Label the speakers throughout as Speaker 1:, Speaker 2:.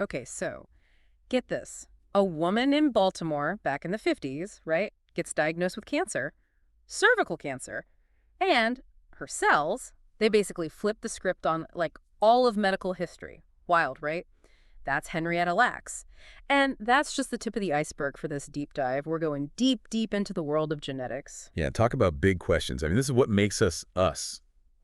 Speaker 1: Okay, so get this. A woman in Baltimore back in the 50s, right, gets diagnosed with cancer, cervical cancer, and her cells, they basically flip the script on like all of medical history. Wild, right? That's Henrietta Lacks. And that's just the tip of the iceberg for this deep dive. We're going deep, deep into the world of genetics.
Speaker 2: Yeah, talk about big questions. I mean, this is what makes us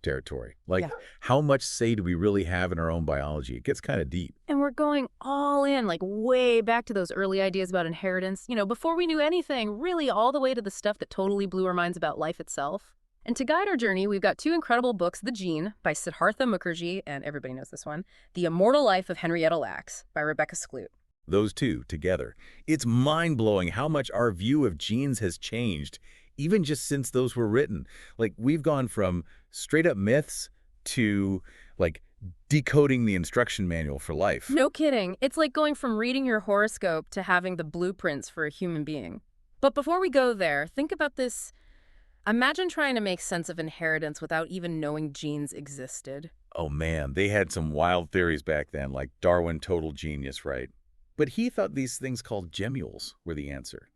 Speaker 2: territory. Like,
Speaker 1: Yeah.
Speaker 2: how much say do we really have in our own biology? It gets kind of deep.
Speaker 1: And we're going all in, like way back to those early ideas about inheritance, before we knew anything, really all the way to the stuff that totally blew our minds about life itself. And to guide our journey, we've got two incredible books, The Gene by Siddhartha Mukherjee, and everybody knows this one, The Immortal Life of Henrietta Lacks by Rebecca Skloot.
Speaker 2: Those two together. It's mind-blowing how much our view of genes has changed, even just since those were written. Like, we've gone from straight-up myths to, like, decoding the instruction manual for life.
Speaker 1: No kidding. It's like going from reading your horoscope to having the blueprints for a human being. But before we go there, think about this. Imagine trying to make sense of inheritance without even knowing genes existed.
Speaker 2: Oh man, they had some wild theories back then, like Darwin total genius, right? But he thought these things called gemmules were the answer.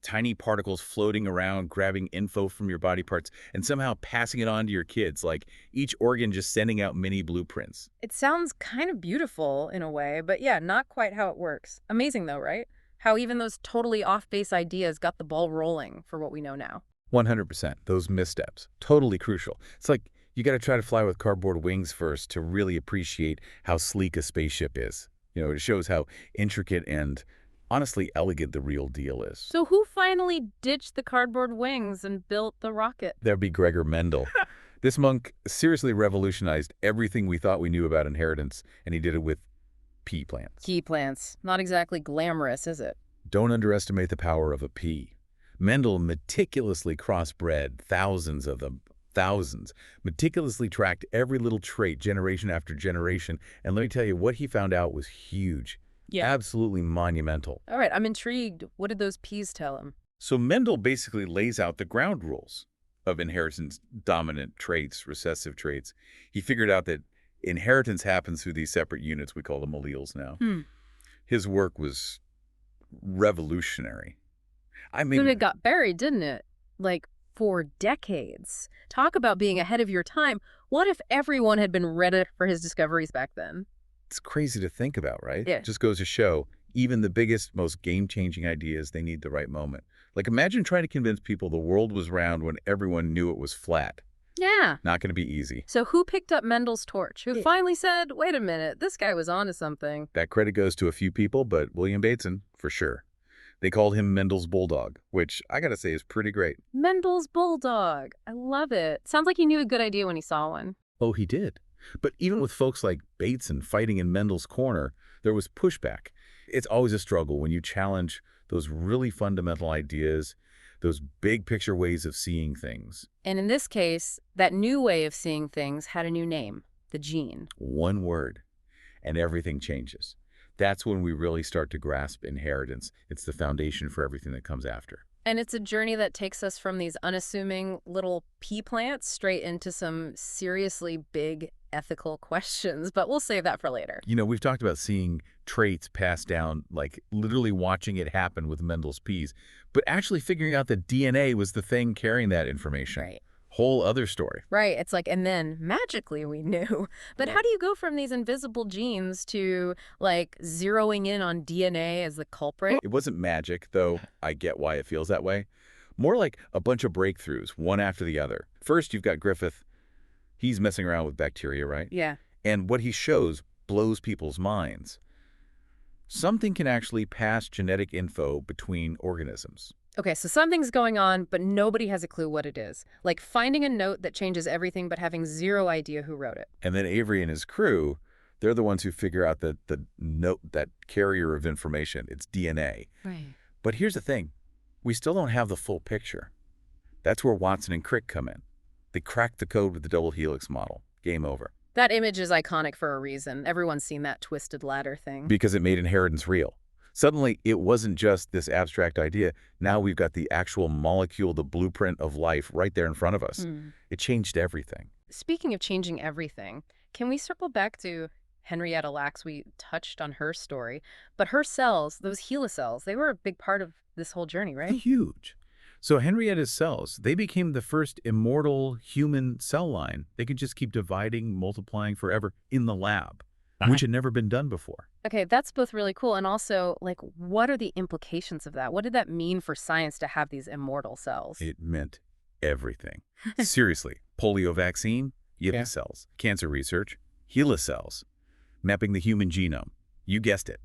Speaker 2: Tiny particles floating around, grabbing info from your body parts, and somehow passing it on to your kids, like each organ just sending out mini blueprints.
Speaker 1: It sounds kind of beautiful in a way, but yeah, not quite how it works. Amazing though, right? How even those totally off-base ideas got the ball rolling for what we know now.
Speaker 2: 100%. Those missteps. Totally crucial. It's like you got to try to fly with cardboard wings first to really appreciate how sleek a spaceship is. It shows how intricate and honestly elegant the real deal is.
Speaker 1: So who finally ditched the cardboard wings and built the rocket?
Speaker 2: That'd be Gregor Mendel. This monk seriously revolutionized everything we thought we knew about inheritance, and he did it with pea plants.
Speaker 1: Pea plants. Not exactly glamorous, is it?
Speaker 2: Don't underestimate the power of a pea. Mendel meticulously crossbred thousands of them, meticulously tracked every little trait generation after generation, and let me tell you, what he found out was huge.
Speaker 1: Yeah.
Speaker 2: Absolutely monumental.
Speaker 1: All right, I'm intrigued. What did those peas tell him?
Speaker 2: So Mendel basically lays out the ground rules of inheritance, dominant traits, recessive traits. He figured out that inheritance happens through these separate units. We call them alleles now. His work was revolutionary. I mean,
Speaker 1: But it got buried, didn't it? Like, for decades. Talk about being ahead of your time. What if everyone had been ready for his discoveries back then?
Speaker 2: it's crazy to think about, right?
Speaker 1: Yeah.
Speaker 2: Just goes to show, even the biggest, most game-changing ideas, they need the right moment. Like, imagine trying to convince people the world was round when everyone knew it was flat.
Speaker 1: Yeah.
Speaker 2: Not going to be easy.
Speaker 1: So who picked up Mendel's torch? Who finally said, wait a minute, this guy was onto something?
Speaker 2: That credit goes to a few people, but William Bateson, for sure. They called him Mendel's Bulldog, which I gotta say is pretty great.
Speaker 1: Mendel's bulldog. I love it. Sounds like he knew a good idea when he saw one.
Speaker 2: Oh, he did. But even with folks like Bateson fighting in Mendel's corner, there was pushback. It's always a struggle when you challenge those really fundamental ideas, those big picture ways of seeing things.
Speaker 1: And in this case, that new way of seeing things had a new name, the gene.
Speaker 2: One word, and everything changes. That's when we really start to grasp inheritance. It's the foundation for everything that comes after.
Speaker 1: And it's a journey that takes us from these unassuming little pea plants straight into some seriously big ethical questions, but we'll save that for later.
Speaker 2: You know, we've talked about seeing traits passed down, like literally watching it happen with Mendel's peas, but actually figuring out that DNA was the thing carrying that information.
Speaker 1: Right.
Speaker 2: Whole other story.
Speaker 1: Right. It's like, and then magically we knew. But how do you go from these invisible genes to like zeroing in on DNA as the culprit?
Speaker 2: It wasn't magic, though I get why it feels that way. More like a bunch of breakthroughs, one after the other. First, you've got Griffith. He's messing around with bacteria, right?
Speaker 1: Yeah.
Speaker 2: And what he shows blows people's minds. Something can actually pass genetic info between organisms.
Speaker 1: Okay, so something's going on, but nobody has a clue what it is. Like finding a note that changes everything, but having zero idea who wrote it.
Speaker 2: And then Avery and his crew, they're the ones who figure out that the note, that carrier of information, it's DNA.
Speaker 1: Right.
Speaker 2: But here's the thing. We still don't have the full picture. That's where Watson and Crick come in. They cracked the code with the double helix model. Game over.
Speaker 1: That image is iconic for a reason. Everyone's seen that twisted ladder thing.
Speaker 2: Because it made inheritance real. Suddenly, it wasn't just this abstract idea. Now we've got the actual molecule, the blueprint of life right there in front of us. It changed everything.
Speaker 1: Speaking of changing everything, can we circle back to Henrietta Lacks, we touched on her story, but her cells, those HeLa cells, they were a big part of this whole journey, right?
Speaker 2: Huge. So Henrietta's cells, they became the first immortal human cell line. They could just keep dividing, multiplying forever in the lab, which had never been done before.
Speaker 1: Okay, that's both really cool. And also, like, what are the implications of that? What did that mean for science to have these immortal cells?
Speaker 2: It meant everything. Seriously, polio vaccine, HeLa cells. Cancer research, HeLa cells. Mapping the human genome. You guessed it.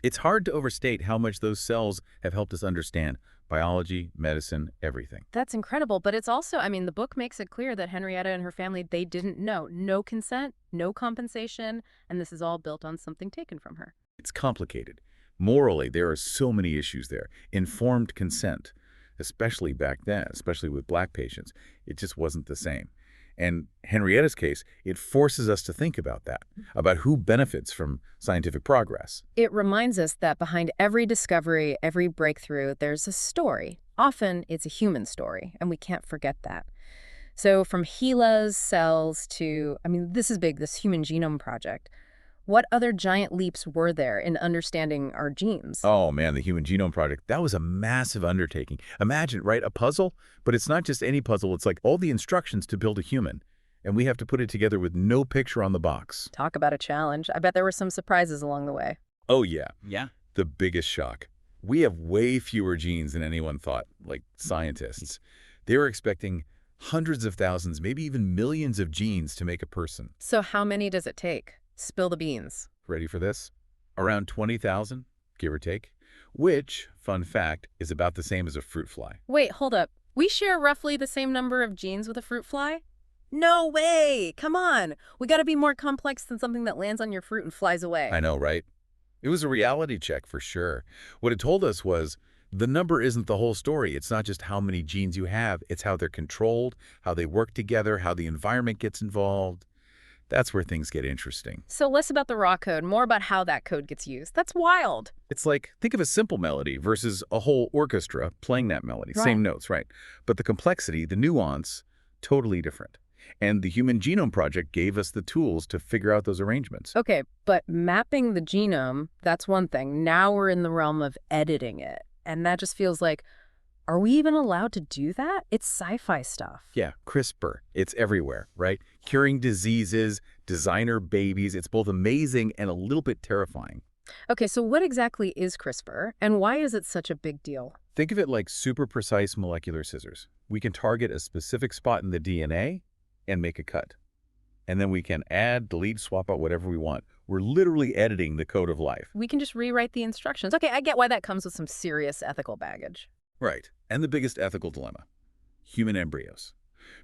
Speaker 2: It's hard to overstate how much those cells have helped us understand biology, medicine, everything.
Speaker 1: That's incredible. But it's also, I mean, the book makes it clear that Henrietta and her family, they didn't know. No consent, no compensation, and this is all built on something taken from her.
Speaker 2: It's complicated. Morally, there are so many issues there. Informed consent, especially back then, especially with Black patients, it just wasn't the same. And Henrietta's case, it forces us to think about that, about who benefits from scientific progress.
Speaker 1: It reminds us that behind every discovery, every breakthrough, there's a story. Often it's a human story, and we can't forget that. So from HeLa's cells to, I mean, this is big, this Human Genome Project. What other giant leaps were there in understanding our genes?
Speaker 2: Oh man, the Human Genome Project, that was a massive undertaking. Imagine, right, a puzzle, but it's not just any puzzle, it's like all the instructions to build a human. And we have to put it together with no picture on the box.
Speaker 1: Talk about a challenge. I bet there were some surprises along the way.
Speaker 2: Oh yeah.
Speaker 3: Yeah.
Speaker 2: The biggest shock. We have way fewer genes than anyone thought, like scientists. They were expecting hundreds of thousands, maybe even millions of genes to make a person.
Speaker 1: So how many does it take? Spill the beans.
Speaker 2: Ready for this? Around 20,000, give or take, which, fun fact, is about the same as a fruit fly.
Speaker 1: Wait, hold up. We share roughly the same number of genes with a fruit fly? No way! Come on! We gotta be more complex than something that lands on your fruit and flies away.
Speaker 2: I know, right? It was a reality check for sure. What it told us was the number isn't the whole story. It's not just how many genes you have. It's how they're controlled, how they work together, how the environment gets involved. That's where things get interesting.
Speaker 1: So less about the raw code, more about how that code gets used. That's wild.
Speaker 2: It's like, think of a simple melody versus a whole orchestra playing that melody.
Speaker 1: Right.
Speaker 2: Same notes, right? But the complexity, the nuance, totally different. And the Human Genome Project gave us the tools to figure out those arrangements.
Speaker 1: Okay, but mapping the genome, that's one thing. Now we're in the realm of editing it. And that just feels like, are we even allowed to do that? It's sci-fi stuff.
Speaker 2: Yeah, CRISPR. It's everywhere, right? Curing diseases, designer babies. It's both amazing and a little bit terrifying.
Speaker 1: Okay, so what exactly is CRISPR, and why is it such a big deal?
Speaker 2: Think of it like super precise molecular scissors. We can target a specific spot in the DNA and make a cut. And then we can add, delete, swap out whatever we want. We're literally editing the code of life.
Speaker 1: We can just rewrite the instructions. Okay, I get why that comes with some serious ethical baggage.
Speaker 2: Right. And the biggest ethical dilemma, human embryos.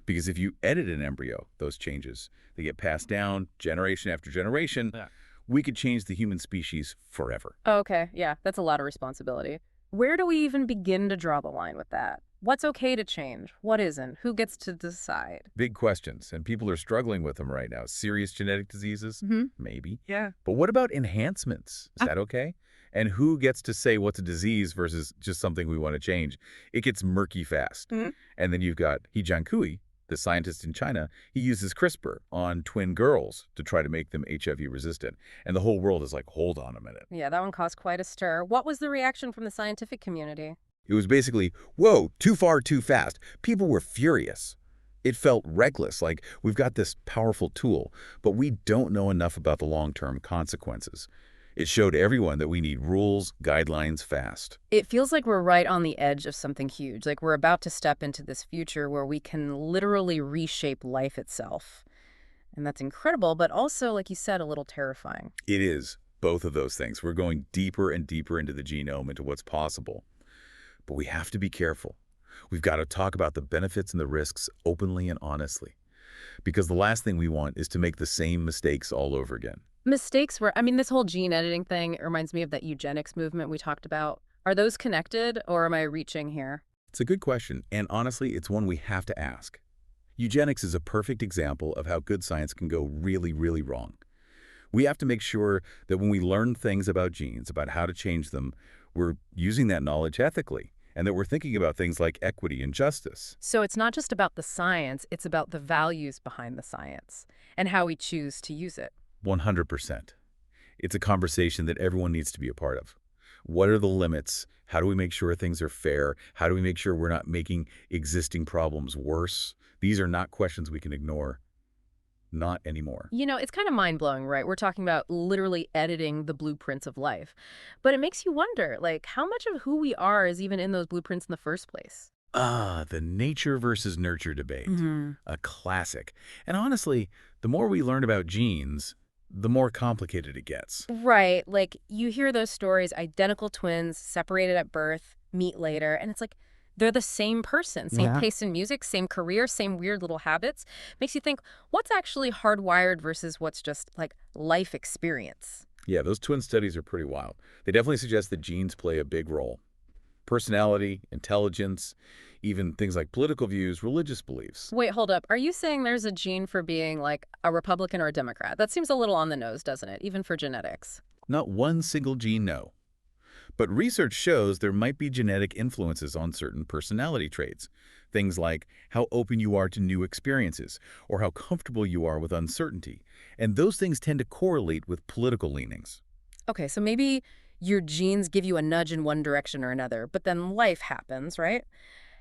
Speaker 2: Because if you edit an embryo, those changes, they get passed down generation after generation.
Speaker 3: Yeah.
Speaker 2: We could change the human species forever.
Speaker 1: Oh, okay, yeah, that's a lot of responsibility. Where do we even begin to draw the line with that? What's okay to change? What isn't? Who gets to decide?
Speaker 2: Big questions, and people are struggling with them right now. Serious genetic diseases? Maybe.
Speaker 3: Yeah.
Speaker 2: But what about enhancements? Is that okay? And who gets to say what's a disease versus just something we want to change? It gets murky fast. And then you've got He Jiankui, the scientist in China. He uses CRISPR on twin girls to try to make them HIV resistant. And the whole world is like, hold on a minute.
Speaker 1: Yeah, that one caused quite a stir. What was the reaction from the scientific community?
Speaker 2: It was basically, whoa, too far, too fast. People were furious. It felt reckless, like we've got this powerful tool, but we don't know enough about the long-term consequences. It showed everyone that we need rules, guidelines fast.
Speaker 1: It feels like we're right on the edge of something huge, like we're about to step into this future where we can literally reshape life itself. And that's incredible, but also, like you said, a little terrifying.
Speaker 2: It is both of those things. We're going deeper and deeper into the genome, into what's possible. But we have to be careful. We've got to talk about the benefits and the risks openly and honestly. Because the last thing we want is to make the same mistakes all over again.
Speaker 1: Mistakes were, I mean, this whole gene editing thing reminds me of that eugenics movement we talked about. Are those connected, or am I reaching here?
Speaker 2: It's a good question, and honestly, it's one we have to ask. Eugenics is a perfect example of how good science can go really, really wrong. We have to make sure that when we learn things about genes, about how to change them, we're using that knowledge ethically, and that we're thinking about things like equity and justice.
Speaker 1: So it's not just about the science, it's about the values behind the science and how we choose to use it.
Speaker 2: 100%. It's a conversation that everyone needs to be a part of. What are the limits? How do we make sure things are fair? How do we make sure we're not making existing problems worse? These are not questions we can ignore. Not anymore.
Speaker 1: It's kind of mind-blowing, right? We're talking about literally editing the blueprints of life. But it makes you wonder, like, how much of who we are is even in those blueprints in the first place?
Speaker 2: Ah, the nature versus nurture debate.
Speaker 1: Hmm.
Speaker 2: A classic. And honestly, the more we learn about genes, the more complicated it gets.
Speaker 1: Right. Like, you hear those stories, identical twins, separated at birth, meet later, and it's like they're the same person, same
Speaker 2: Yeah.
Speaker 1: taste in music, same career, same weird little habits. Makes you think, what's actually hardwired versus what's just like life experience?
Speaker 2: Yeah, those twin studies are pretty wild. They definitely suggest that genes play a big role. Personality, intelligence, even things like political views, religious beliefs.
Speaker 1: Wait, hold up. Are you saying there's a gene for being like a Republican or a Democrat? That seems a little on the nose, doesn't it? Even for genetics.
Speaker 2: Not one single gene, no. But research shows there might be genetic influences on certain personality traits. Things like how open you are to new experiences or how comfortable you are with uncertainty. And those things tend to correlate with political leanings.
Speaker 1: Okay, so maybe your genes give you a nudge in one direction or another, but then life happens, right?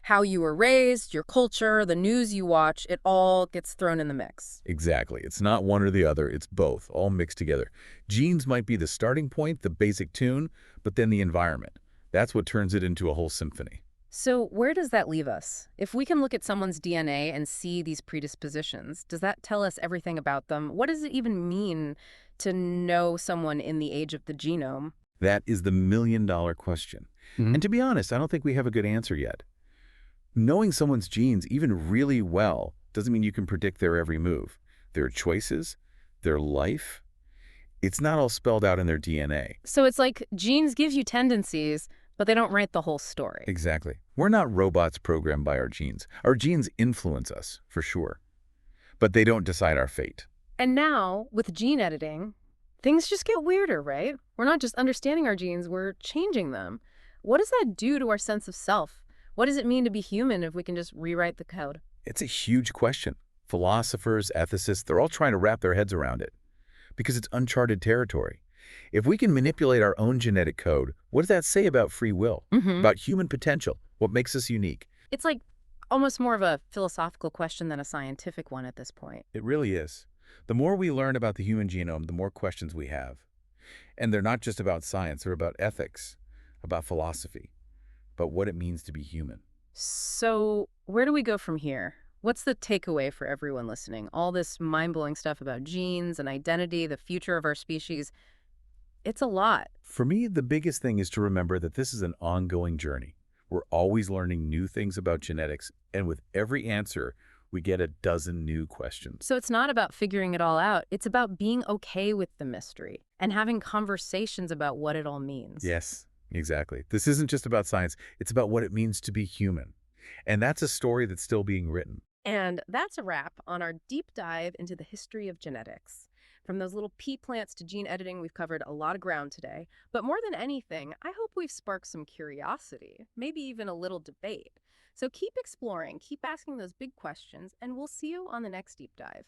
Speaker 1: How you were raised, your culture, the news you watch, it all gets thrown in the mix.
Speaker 2: Exactly. It's not one or the other, it's both, all mixed together. Genes might be the starting point, the basic tune, but then the environment. That's what turns it into a whole symphony.
Speaker 1: So where does that leave us? If we can look at someone's DNA and see these predispositions, does that tell us everything about them? What does it even mean to know someone in the age of the genome?
Speaker 2: That is the million-dollar question. And to be honest, I don't think we have a good answer yet. Knowing someone's genes even really well doesn't mean you can predict their every move, their choices, their life. It's not all spelled out in their DNA.
Speaker 1: So it's like genes give you tendencies, but they don't write the whole story.
Speaker 2: Exactly. We're not robots programmed by our genes. Our genes influence us, for sure. But they don't decide our fate.
Speaker 1: And now, with gene editing, things just get weirder, right? We're not just understanding our genes, we're changing them. What does that do to our sense of self? What does it mean to be human if we can just rewrite the code?
Speaker 2: It's a huge question. Philosophers, ethicists, they're all trying to wrap their heads around it because it's uncharted territory. If we can manipulate our own genetic code, what does that say about free will, about human potential, what makes us unique?
Speaker 1: It's like almost more of a philosophical question than a scientific one at this point.
Speaker 2: It really is. The more we learn about the human genome, the more questions we have. And they're not just about science, they're about ethics, about philosophy, about what it means to be human.
Speaker 1: So, where do we go from here? What's the takeaway for everyone listening? All this mind-blowing stuff about genes and identity, the future of our species. It's a lot.
Speaker 2: For me, the biggest thing is to remember that this is an ongoing journey. We're always learning new things about genetics, and with every answer, we get a dozen new questions.
Speaker 1: So it's not about figuring it all out. It's about being okay with the mystery and having conversations about what it all means.
Speaker 2: Yes, exactly. This isn't just about science, it's about what it means to be human. And that's a story that's still being written.
Speaker 1: And that's a wrap on our deep dive into the history of genetics. From those little pea plants to gene editing, we've covered a lot of ground today. But more than anything, I hope we've sparked some curiosity, maybe even a little debate. So keep exploring, keep asking those big questions, and we'll see you on the next deep dive.